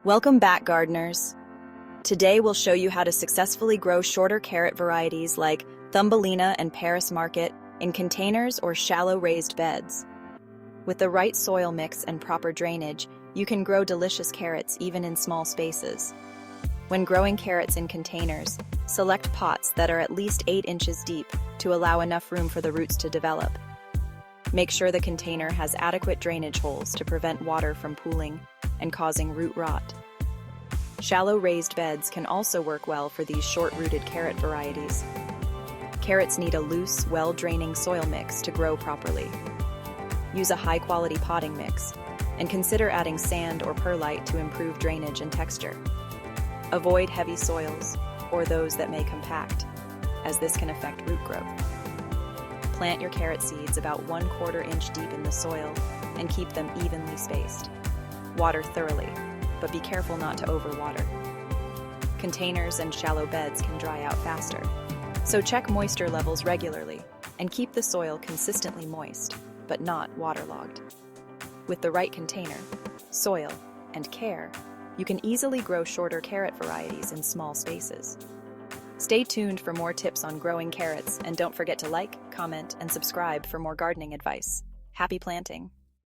Welcome back, gardeners. Today we'll show you how to successfully grow shorter carrot varieties like Thumbelina and Paris Market in containers or shallow raised beds. With the right soil mix and proper drainage, you can grow delicious carrots even in small spaces. When growing carrots in containers, select pots that are at least 8 inches deep to allow enough room for the roots to develop. Make sure the container has adequate drainage holes to prevent water from pooling and causing root rot. Shallow raised beds can also work well for these short-rooted carrot varieties. Carrots need a loose, well-draining soil mix to grow properly. Use a high-quality potting mix, and consider adding sand or perlite to improve drainage and texture. Avoid heavy soils, or those that may compact, as this can affect root growth. Plant your carrot seeds about 1/4 inch deep in the soil and keep them evenly spaced. Water thoroughly, but be careful not to overwater. Containers and shallow beds can dry out faster, so check moisture levels regularly and keep the soil consistently moist, but not waterlogged. With the right container, soil, and care, you can easily grow shorter carrot varieties in small spaces. Stay tuned for more tips on growing carrots, and don't forget to like, comment, and subscribe for more gardening advice. Happy planting!